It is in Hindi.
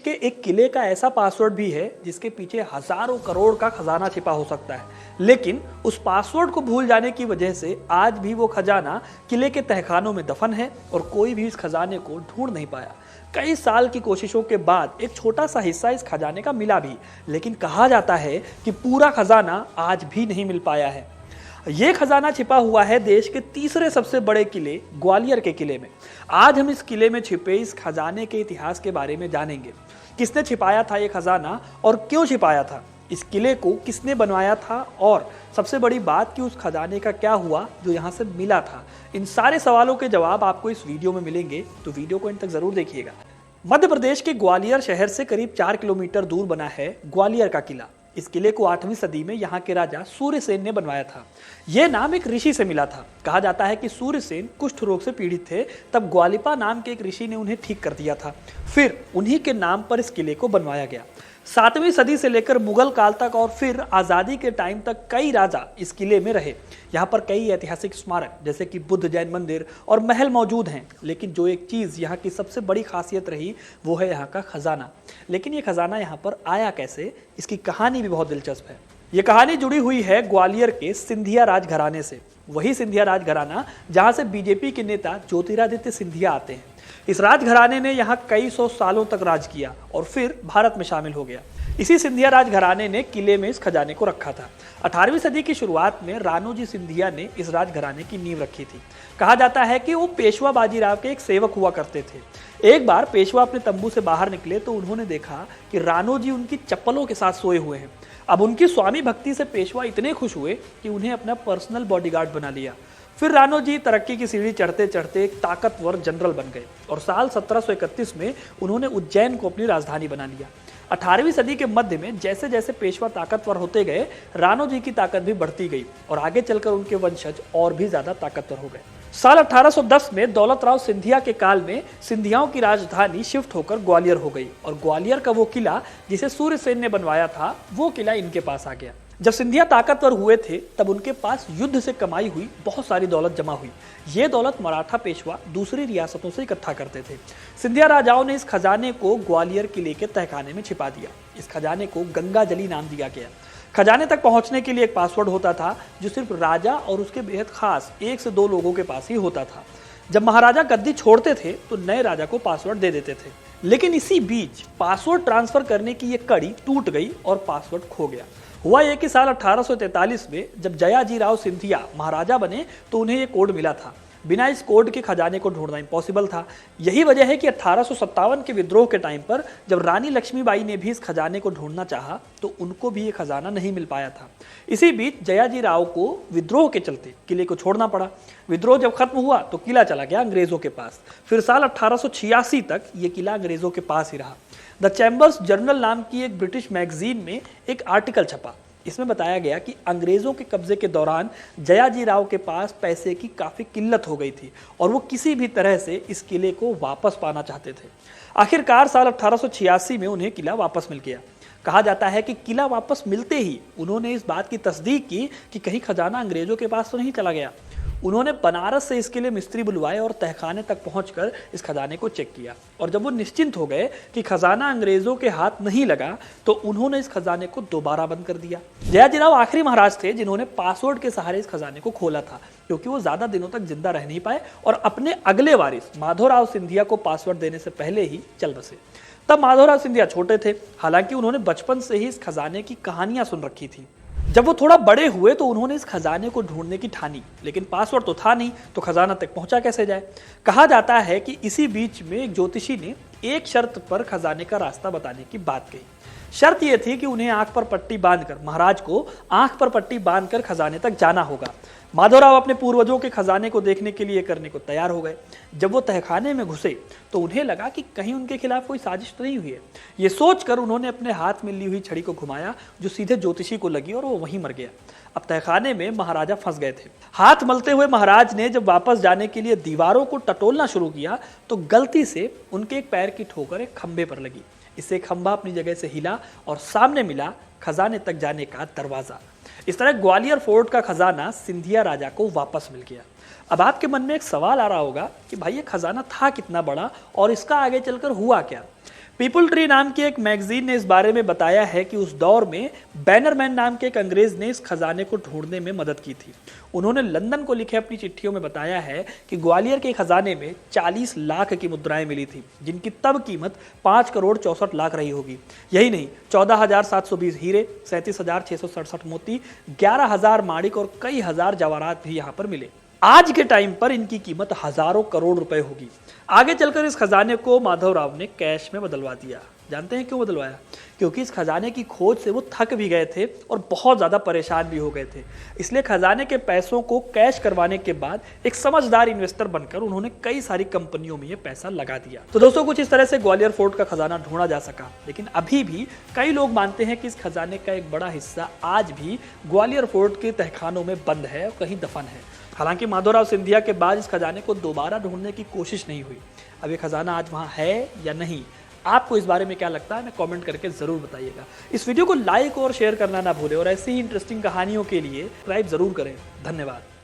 कि एक किले का ऐसा पासवर्ड भी है जिसके पीछे हजारों करोड़ का खजाना छिपा हो सकता है, लेकिन उस पासवर्ड को भूल जाने की वजह से आज भी वो खजाना किले के तहखानों में दफन है और कोई भी इस खजाने को ढूंढ नहीं पाया। कई साल की कोशिशों के बाद एक छोटा सा हिस्सा इस खजाने का मिला भी, लेकिन कहा जाता है कि पूरा खजाना आज भी नहीं मिल पाया है। ये खजाना छिपा हुआ है देश के तीसरे सबसे बड़े किले ग्वालियर के किले में। आज हम इस किले में छिपे इस खजाने के इतिहास के बारे में जानेंगे। किसने छिपाया था ये खजाना और क्यों छिपाया था, इस किले को किसने बनवाया था, और सबसे बड़ी बात कि उस खजाने का क्या हुआ जो यहाँ से मिला था। इन सारे सवालों के जवाब आपको इस वीडियो में मिलेंगे, तो वीडियो को अंत तक जरूर देखिएगा। मध्य प्रदेश के ग्वालियर शहर से करीब 4 किलोमीटर दूर बना है ग्वालियर का किला। इस किले को 8वीं सदी में यहाँ के राजा सूर्यसेन ने बनवाया था। यह नाम एक ऋषि से मिला था। कहा जाता है कि सूर्यसेन कुष्ठ रोग से पीड़ित थे, तब ग्वालिपा नाम के एक ऋषि ने उन्हें ठीक कर दिया था। फिर उन्हीं के नाम पर इस किले को बनवाया गया। 7वीं सदी से लेकर मुगल काल तक और फिर आज़ादी के टाइम तक कई राजा इस किले में रहे। यहाँ पर कई ऐतिहासिक स्मारक जैसे कि बुद्ध जैन मंदिर और महल मौजूद हैं, लेकिन जो एक चीज़ यहाँ की सबसे बड़ी खासियत रही वो है यहाँ का खजाना। लेकिन ये खजाना यहाँ पर आया कैसे, इसकी कहानी भी बहुत दिलचस्प है। ये कहानी जुड़ी हुई है ग्वालियर के सिंधिया राजघराने से। वही सिंधिया राजघराना जहाँ से बीजेपी के नेता ज्योतिरादित्य सिंधिया आते हैं। इस राजघराने ने यहाँ कई सौ सालों तक राज किया और फिर भारत में शामिल हो गया। इसी सिंधिया राजघराने ने किले में इस खजाने को रखा था। 18वीं सदी की शुरुआत में रानोजी सिंधिया ने इस राजघराने की नींव रखी थी। कहा जाता है कि वो पेशवा बाजीराव के एक सेवक हुआ करते थे। एक बार पेशवा अपने तंबू से बाहर निकले तो उन्होंने देखा कि रानोजी उनकी चप्पलों के साथ सोए हुए हैं। अब उनकी स्वामी भक्ति से पेशवा इतने खुश हुए कि उन्हें अपना पर्सनल बॉडीगार्ड बना लिया। फिर रानोजी तरक्की की सीढ़ी चढ़ते चढ़ते एक ताकतवर जनरल बन गए और साल 1731 में उन्होंने उज्जैन को अपनी राजधानी बना लिया। 18वीं सदी के मध्य में जैसे जैसे पेशवा ताकतवर होते गए, रानोजी की ताकत भी बढ़ती गई और आगे चलकर उनके वंशज और भी ज्यादा ताकतवर हो गए। साल 1810 में दौलत राव सिंधिया के काल में सिंधियाओं की राजधानी शिफ्ट होकर ग्वालियर हो गई और ग्वालियर का वो किला जिसे सूर्यसेन ने बनवाया था, वो किला इनके पास आ गया। जब सिंधिया ताकतवर हुए थे तब उनके पास युद्ध से कमाई हुई बहुत सारी दौलत जमा हुई। ये दौलत मराठा पेशवा दूसरी रियासतों से इकट्ठा करते थे। सिंधिया राजाओं ने इस खजाने को ग्वालियर किले के तहखाने में छिपा दिया। इस खजाने को गंगाजली नाम दिया गया। खजाने तक पहुंचने के लिए एक पासवर्ड होता था जो सिर्फ राजा और उसके बेहद खास 1 से 2 लोगों के पास ही होता था। जब महाराजा गद्दी छोड़ते थे तो नए राजा को पासवर्ड दे देते थे, लेकिन इसी बीच पासवर्ड ट्रांसफर करने की ये कड़ी टूट गई और पासवर्ड खो गया। हुआ यह कि साल 1843 में जब जयाजी राव सिंधिया महाराजा बने तो उन्हें यह कोड मिला था। बिना इस कोड के खजाने को ढूंढना इम्पॉसिबल था। यही वजह है कि 1857 के विद्रोह के टाइम पर जब रानी लक्ष्मीबाई ने भी इस खजाने को ढूंढना चाहा तो उनको भी ये खजाना नहीं मिल पाया था। इसी बीच जयाजी राव को विद्रोह के चलते किले को छोड़ना पड़ा। विद्रोह जब खत्म हुआ तो किला चला गया अंग्रेजों के पास। फिर साल 1886 तक ये किला अंग्रेजों के पास ही रहा। द चैम्बर्स जर्नल नाम की एक ब्रिटिश मैगजीन में एक आर्टिकल छपा। इसमें बताया गया कि अंग्रेजों के कब्जे के दौरान जयाजी राव के पास पैसे की काफ़ी किल्लत हो गई थी और वो किसी भी तरह से इस किले को वापस पाना चाहते थे। आखिरकार साल 1886 में उन्हें किला वापस मिल गया। कहा जाता है कि किला वापस मिलते ही उन्होंने इस बात की तस्दीक की कि कहीं खजाना अंग्रेजों के पास तो नहीं चला गया। उन्होंने बनारस से इसके लिए मिस्त्री बुलवाए और तहखाने तक पहुंचकर इस खजाने को चेक किया और जब वो निश्चिंत हो गए कि खजाना अंग्रेजों के हाथ नहीं लगा तो उन्होंने इस खजाने को दोबारा बंद कर दिया। जयाजीराव आखिरी महाराज थे जिन्होंने पासवर्ड के सहारे इस खजाने को खोला था, क्योंकि वो ज्यादा दिनों तक जिंदा रह नहीं पाए और अपने अगले वारिस माधोराव सिंधिया को पासवर्ड देने से पहले ही चल बसे। तब माधोराव सिंधिया छोटे थे, हालांकि उन्होंने बचपन से ही इस खजाने की कहानियां सुन रखी थी। जब वो थोड़ा बड़े हुए तो उन्होंने इस खजाने को ढूंढने की ठानी, लेकिन पासवर्ड तो था नहीं, तो खजाना तक पहुंचा कैसे जाए। कहा जाता है कि इसी बीच में एक ज्योतिषी ने एक शर्त पर खजाने का रास्ता बताने की बात कही। शर्त यह थी कि उन्हें आंख पर पट्टी बांधकर, महाराज को आंख पर पट्टी बांधकर खजाने तक जाना होगा। माधवराव अपने पूर्वजों के खजाने को देखने के लिए करने को तैयार हो गए। जब वो तहखाने में घुसे तो उन्हें लगा कि कहीं उनके खिलाफ कोई साजिश तो नहीं हुई है। ये सोचकर उन्होंने अपने हाथ में ली हुई छड़ी को घुमाया जो सीधे ज्योतिषी को लगी और वो वहीं मर गया। अब तहखाने में महाराजा फंस गए थे। हाथ मलते हुए महाराज ने जब वापस जाने के लिए दीवारों को टटोलना शुरू किया तो गलती से उनके एक पैर की ठोकर एक खंभे पर लगी। इससे खंभा अपनी जगह से हिला और सामने मिला खजाने तक जाने का दरवाजा। इस तरह ग्वालियर फोर्ट का खजाना सिंधिया राजा को वापस मिल गया। अब आपके मन में एक सवाल आ रहा होगा कि भाई ये खजाना था कितना बड़ा और इसका आगे चलकर हुआ क्या। पीपल ट्री नाम की एक मैगजीन ने इस बारे में बताया है कि उस दौर में बैनरमैन नाम के एक अंग्रेज ने इस खजाने को ढूंढने में मदद की थी। उन्होंने लंदन को लिखे अपनी चिट्ठियों में बताया है कि ग्वालियर के खजाने में 40 लाख की मुद्राएं मिली थी, जिनकी तब कीमत 5 करोड़ 64 लाख रही होगी। यही नहीं, 14,720 हीरे, 37,667 मोती, 11,000 माणिक और कई हजार जवाहरात भी यहाँ पर मिले। आज के टाइम पर इनकी कीमत हजारों करोड़ रुपए होगी। आगे चलकर इस खजाने को माधवराव ने कैश में बदलवा दिया। जानते हैं क्यों बदलवाया? क्योंकि इस खजाने की खोज से वो थक भी गए थे और बहुत ज्यादा परेशान भी हो गए थे। इसलिए खजाने के पैसों को कैश करवाने के बाद एक समझदार इन्वेस्टर बनकर उन्होंने कई सारी कंपनियों में ये पैसा लगा दिया। तो दोस्तों, कुछ इस तरह से ग्वालियर फोर्ट का खजाना ढूंढा जा सका, लेकिन अभी भी कई लोग मानते हैं कि इस खजाने का एक बड़ा हिस्सा आज भी ग्वालियर फोर्ट के तहखानों में बंद है और कहीं दफन है। हालांकि माधवराव सिंधिया के बाद इस खजाने को दोबारा ढूंढने की कोशिश नहीं हुई। अब ये खजाना आज वहां है या नहीं, आपको इस बारे में क्या लगता है, हमें कमेंट करके जरूर बताइएगा। इस वीडियो को लाइक और शेयर करना ना भूलें और ऐसी ही इंटरेस्टिंग कहानियों के लिए सब्सक्राइब जरूर करें। धन्यवाद।